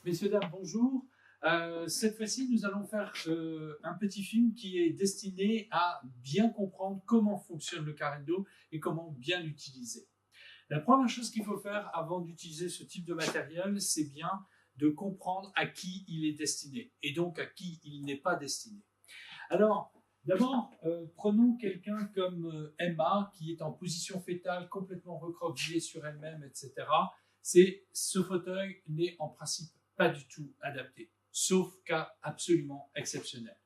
Messieurs, dames, bonjour. Cette fois-ci, nous allons faire un petit film qui est destiné à bien comprendre comment fonctionne le carré d'eau et comment bien l'utiliser. La première chose qu'il faut faire avant d'utiliser ce type de matériel, c'est bien de comprendre à qui il est destiné et donc à qui il n'est pas destiné. Alors, d'abord, prenons quelqu'un comme Emma qui est en position fétale, complètement recroquevillée sur elle-même, etc. Ce fauteuil n'est en principe pas du tout adapté, sauf cas absolument exceptionnel.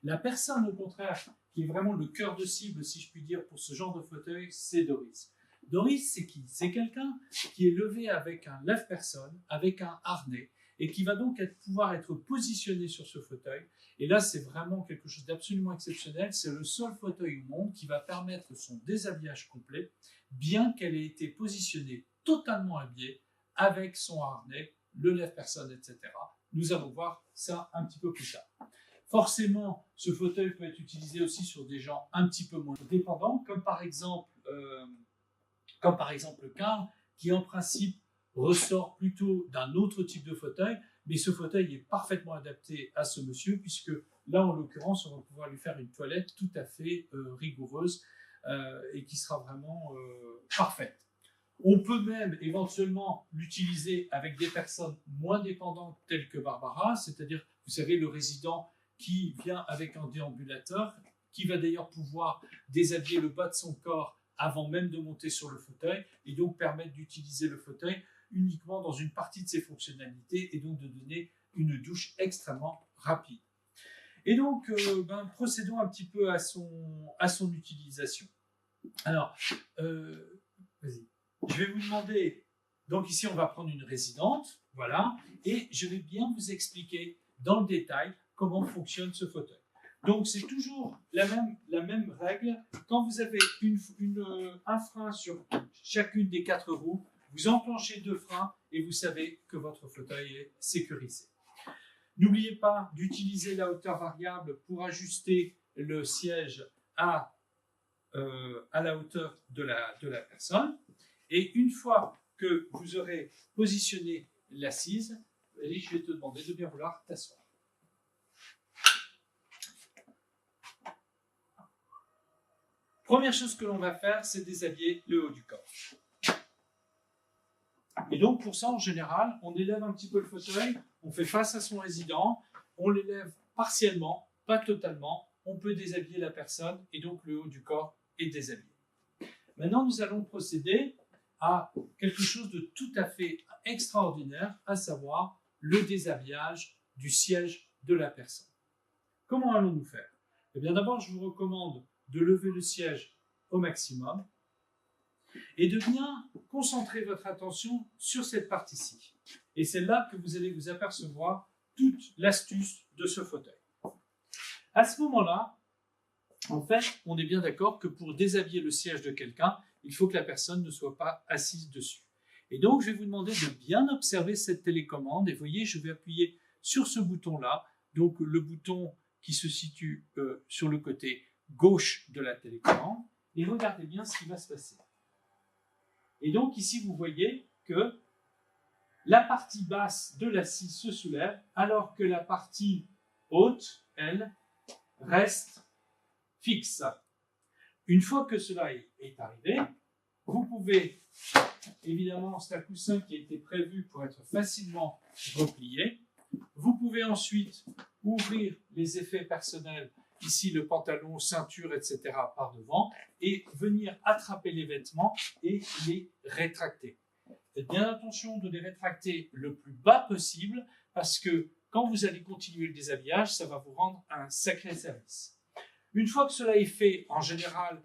La personne, au contraire, qui est vraiment le cœur de cible, si je puis dire, pour ce genre de fauteuil, c'est Doris. Doris, c'est qui? C'est quelqu'un qui est levé avec un lève-personne, avec un harnais, et qui va donc pouvoir être positionné sur ce fauteuil. Et là, c'est vraiment quelque chose d'absolument exceptionnel. C'est le seul fauteuil au monde qui va permettre son déshabillage complet, bien qu'elle ait été positionnée totalement habillée, avec son harnais, le lève-personne, etc. Nous allons voir ça un petit peu plus tard. Forcément, ce fauteuil peut être utilisé aussi sur des gens un petit peu moins dépendants, comme par exemple Karl, qui en principe ressort plutôt d'un autre type de fauteuil, mais ce fauteuil est parfaitement adapté à ce monsieur, puisque là, en l'occurrence, on va pouvoir lui faire une toilette tout à fait rigoureuse et qui sera vraiment parfaite. On peut même éventuellement l'utiliser avec des personnes moins dépendantes telles que Barbara, c'est-à-dire, vous savez, le résident qui vient avec un déambulateur, qui va d'ailleurs pouvoir déshabiller le bas de son corps avant même de monter sur le fauteuil, et donc permettre d'utiliser le fauteuil uniquement dans une partie de ses fonctionnalités, et donc de donner une douche extrêmement rapide. Et donc, procédons un petit peu à son utilisation. Alors, vas-y. Je vais vous demander, donc ici on va prendre une résidente, voilà, et je vais bien vous expliquer dans le détail comment fonctionne ce fauteuil. Donc c'est toujours la même règle. Quand vous avez un frein sur chacune des 4 roues, vous enclenchez 2 freins et vous savez que votre fauteuil est sécurisé. N'oubliez pas d'utiliser la hauteur variable pour ajuster le siège à la hauteur de la personne. Et une fois que vous aurez positionné l'assise, je vais te demander de bien vouloir t'asseoir. Première chose que l'on va faire, c'est déshabiller le haut du corps. Et donc pour ça, en général, on élève un petit peu le fauteuil, on fait face à son résident, on l'élève partiellement, pas totalement, on peut déshabiller la personne et donc le haut du corps est déshabillé. Maintenant, nous allons procéder à quelque chose de tout à fait extraordinaire, à savoir le déshabillage du siège de la personne. Comment allons-nous faire? Eh bien, d'abord, je vous recommande de lever le siège au maximum et de bien concentrer votre attention sur cette partie-ci. Et c'est là que vous allez vous apercevoir toute l'astuce de ce fauteuil. À ce moment-là, en fait, on est bien d'accord que pour déshabiller le siège de quelqu'un, il faut que la personne ne soit pas assise dessus. Et donc, je vais vous demander de bien observer cette télécommande. Et vous voyez, je vais appuyer sur ce bouton-là, donc le bouton qui se situe sur le côté gauche de la télécommande. Et regardez bien ce qui va se passer. Et donc, ici, vous voyez que la partie basse de l'assise se soulève, alors que la partie haute, elle, reste fixe. Une fois que cela est arrivé, vous pouvez, évidemment, c'est un coussin qui a été prévu pour être facilement replié. Vous pouvez ensuite ouvrir les effets personnels, ici le pantalon, ceinture, etc. par devant, et venir attraper les vêtements et les rétracter. Faites bien attention de les rétracter le plus bas possible, parce que quand vous allez continuer le déshabillage, ça va vous rendre un sacré service. Une fois que cela est fait, en général,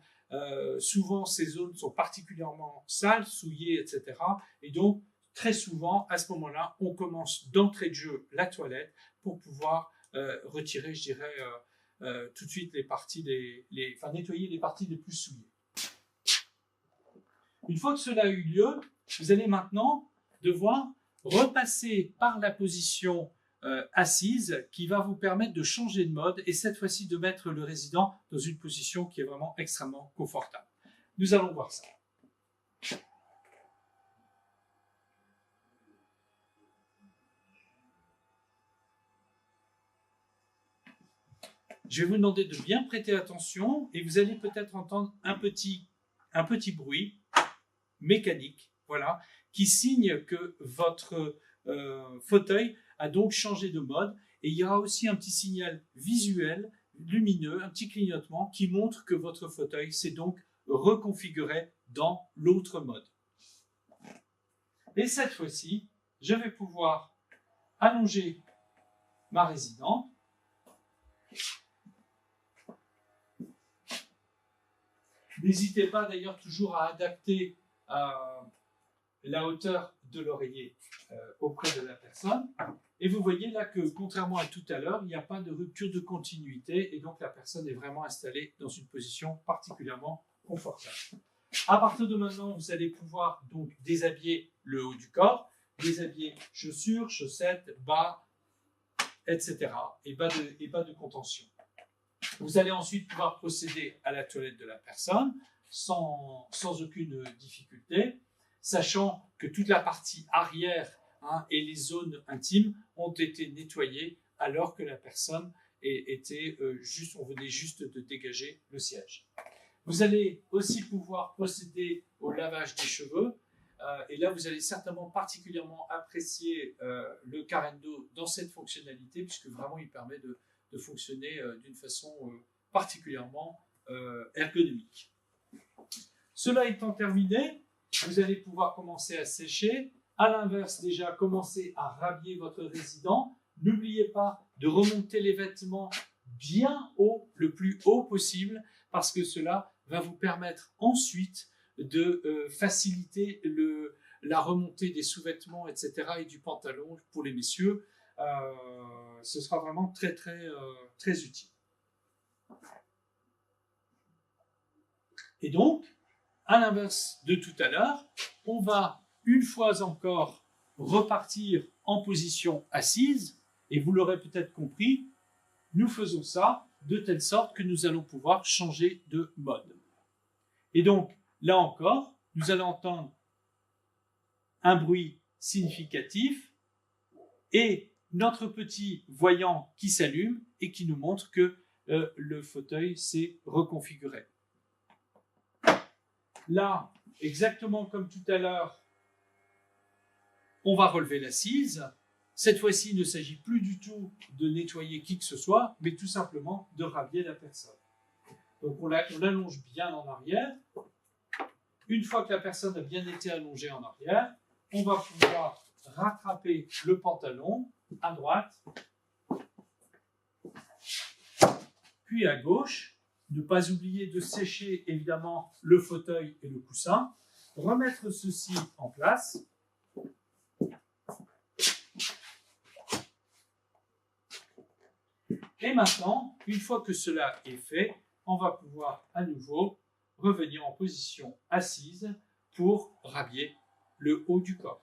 souvent ces zones sont particulièrement sales, souillées, etc. Et donc, très souvent, à ce moment-là, on commence d'entrée de jeu la toilette pour pouvoir retirer, je dirais, tout de suite nettoyer les parties les plus souillées. Une fois que cela a eu lieu, vous allez maintenant devoir repasser par la position assise qui va vous permettre de changer de mode et cette fois-ci de mettre le résident dans une position qui est vraiment extrêmement confortable. Nous allons voir ça. je vais vous demander de bien prêter attention et vous allez peut-être entendre un petit bruit mécanique, voilà, qui signe que votre fauteuil a donc changé de mode. Et il y aura aussi un petit signal visuel, lumineux, un petit clignotement qui montre que votre fauteuil s'est donc reconfiguré dans l'autre mode. Et cette fois-ci, je vais pouvoir allonger ma résidente. N'hésitez pas d'ailleurs toujours à adapter la hauteur de l'oreiller auprès de la personne. Et vous voyez là que, contrairement à tout à l'heure, il n'y a pas de rupture de continuité et donc la personne est vraiment installée dans une position particulièrement confortable. À partir de maintenant, vous allez pouvoir donc déshabiller le haut du corps, déshabiller chaussures, chaussettes, bas, etc. et bas de contention. Vous allez ensuite pouvoir procéder à la toilette de la personne sans aucune difficulté, sachant que toute la partie arrière et les zones intimes ont été nettoyées alors que la personne était on venait juste de dégager le siège. Vous allez aussi pouvoir procéder au lavage des cheveux et là vous allez certainement particulièrement apprécier le Carendo dans cette fonctionnalité puisque vraiment il permet de fonctionner d'une façon particulièrement ergonomique. Cela étant terminé, vous allez pouvoir commencer à sécher. À l'inverse, déjà, commencez à rhabiller votre résident. N'oubliez pas de remonter les vêtements bien haut, le plus haut possible, parce que cela va vous permettre ensuite de faciliter la remontée des sous-vêtements, etc. et du pantalon pour les messieurs. Ce sera vraiment très, très, très utile. Et donc, à l'inverse de tout à l'heure, on va une fois encore repartir en position assise, et vous l'aurez peut-être compris, nous faisons ça de telle sorte que nous allons pouvoir changer de mode. Et donc, là encore, nous allons entendre un bruit significatif et notre petit voyant qui s'allume et qui nous montre que le fauteuil s'est reconfiguré. Là, exactement comme tout à l'heure, on va relever l'assise. Cette fois-ci, il ne s'agit plus du tout de nettoyer qui que ce soit, mais tout simplement de rhabiller la personne. Donc on l'allonge bien en arrière. Une fois que la personne a bien été allongée en arrière, on va pouvoir rattraper le pantalon à droite, puis à gauche. Ne pas oublier de sécher évidemment le fauteuil et le coussin. Remettre ceci en place. Et maintenant, une fois que cela est fait, on va pouvoir à nouveau revenir en position assise pour rhabiller le haut du corps.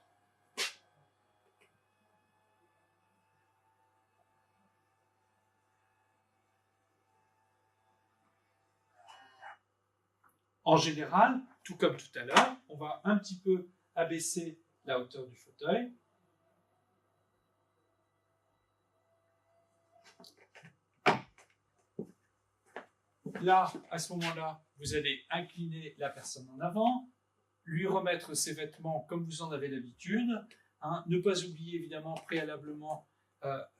En général, tout comme tout à l'heure, on va un petit peu abaisser la hauteur du fauteuil. Là, à ce moment-là, vous allez incliner la personne en avant, lui remettre ses vêtements comme vous en avez l'habitude. Ne pas oublier évidemment préalablement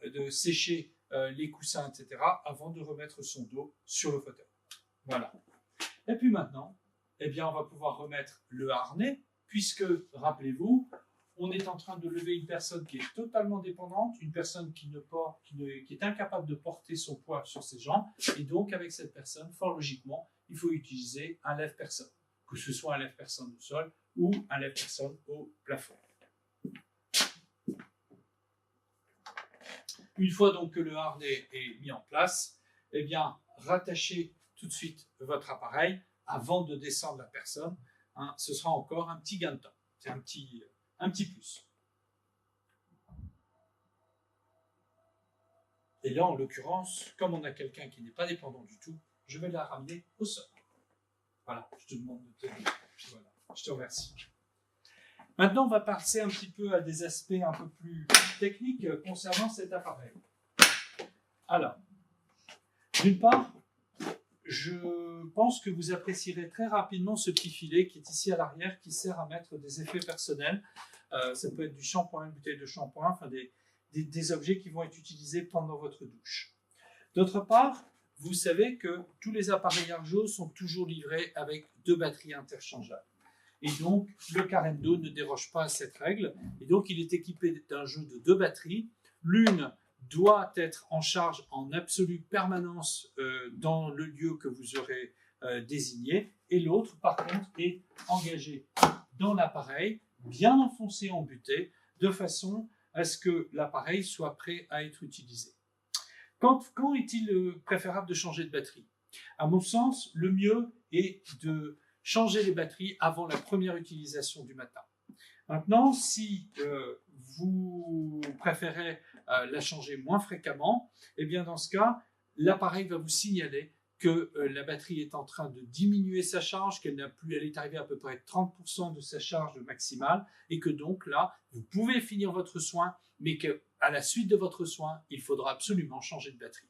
de sécher les coussins, etc. avant de remettre son dos sur le fauteuil. Voilà. Et puis maintenant, eh bien, on va pouvoir remettre le harnais, puisque, rappelez-vous, on est en train de lever une personne qui est totalement dépendante, une personne qui est incapable de porter son poids sur ses jambes, et donc avec cette personne, fort logiquement, il faut utiliser un lève-personne, que ce soit un lève-personne au sol ou un lève-personne au plafond. Une fois donc que le harnais est mis en place, eh bien, rattachez tout de suite votre appareil avant de descendre la personne. Ce sera encore un petit gain de temps. C'est un petit plus. Et là, en l'occurrence, comme on a quelqu'un qui n'est pas dépendant du tout, je vais la ramener au sol. Voilà, je te demande de tenir. Voilà, je te remercie. Maintenant, on va passer un petit peu à des aspects un peu plus techniques concernant cet appareil. Alors, D'une part, je pense que vous apprécierez très rapidement ce petit filet qui est ici à l'arrière, qui sert à mettre des effets personnels. Ça peut être du shampoing, une bouteille de shampoing, enfin des objets qui vont être utilisés pendant votre douche. D'autre part, vous savez que tous les appareils Arjo sont toujours livrés avec 2 batteries interchangeables. Et donc, le Carendo ne déroge pas à cette règle. Et donc, il est équipé d'un jeu de 2 batteries. L'une doit être en charge en absolue permanence dans le lieu que vous aurez désigné. Et l'autre, par contre, est engagée dans l'appareil, bien enfoncée en butée, de façon à ce que l'appareil soit prêt à être utilisé. Quand est-il préférable de changer de batterie? À mon sens, le mieux est de changer les batteries avant la première utilisation du matin. Maintenant, si vous préférez la changer moins fréquemment, eh bien dans ce cas, l'appareil va vous signaler que la batterie est en train de diminuer sa charge, elle est arrivée à peu près 30% de sa charge maximale, et que donc là, vous pouvez finir votre soin, mais qu'à la suite de votre soin, il faudra absolument changer de batterie.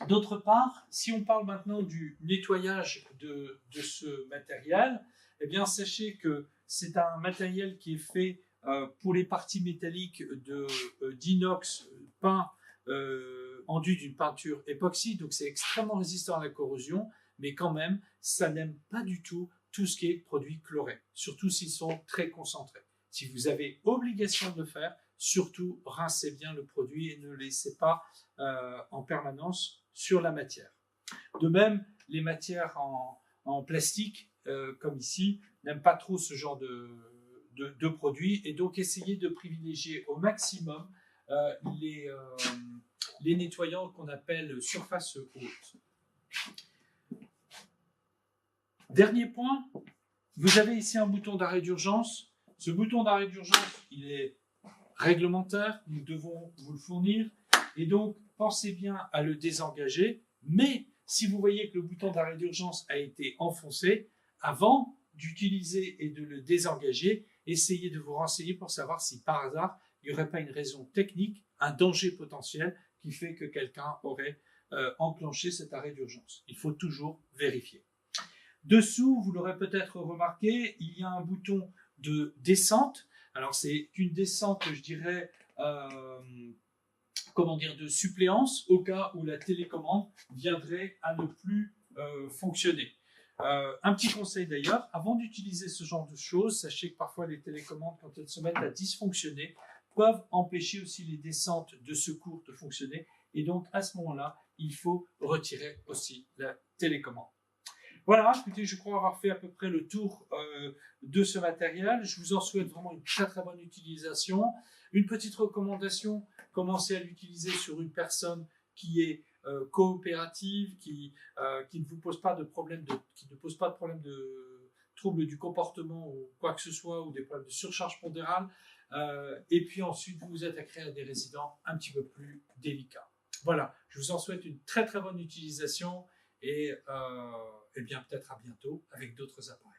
D'autre part, si on parle maintenant du nettoyage de ce matériel, eh bien sachez que c'est un matériel qui est fait pour les parties métalliques d'inox peint enduit d'une peinture époxy, donc c'est extrêmement résistant à la corrosion, mais quand même, ça n'aime pas du tout ce qui est produit chloré, surtout s'ils sont très concentrés. Si vous avez obligation de le faire, surtout rincez bien le produit et ne le laissez pas en permanence sur la matière. De même, les matières en plastique, comme ici, n'aiment pas trop ce genre de produits, et donc essayez de privilégier au maximum les nettoyants qu'on appelle surface haute. Dernier point, vous avez ici un bouton d'arrêt d'urgence. Ce bouton d'arrêt d'urgence, il est réglementaire, nous devons vous le fournir, et donc pensez bien à le désengager, mais si vous voyez que le bouton d'arrêt d'urgence a été enfoncé, avant d'utiliser et de le désengager, essayez de vous renseigner pour savoir si par hasard, il n'y aurait pas une raison technique, un danger potentiel qui fait que quelqu'un aurait enclenché cet arrêt d'urgence. Il faut toujours vérifier. Dessous, vous l'aurez peut-être remarqué, il y a un bouton de descente. Alors c'est une descente, je dirais, de suppléance au cas où la télécommande viendrait à ne plus fonctionner. Un petit conseil d'ailleurs, avant d'utiliser ce genre de choses, sachez que parfois les télécommandes, quand elles se mettent à dysfonctionner, peuvent empêcher aussi les descentes de secours de fonctionner, et donc à ce moment-là, il faut retirer aussi la télécommande. Voilà, écoutez, je crois avoir fait à peu près le tour de ce matériel. Je vous en souhaite vraiment une très très bonne utilisation. Une petite recommandation, commencez à l'utiliser sur une personne qui est coopérative, qui ne vous pose pas de problème de troubles du comportement ou quoi que ce soit, ou des problèmes de surcharge pondérale. Et puis ensuite, vous vous attaquerez à des résidents un petit peu plus délicats. Voilà, je vous en souhaite une très très bonne utilisation, et bien peut-être à bientôt avec d'autres appareils.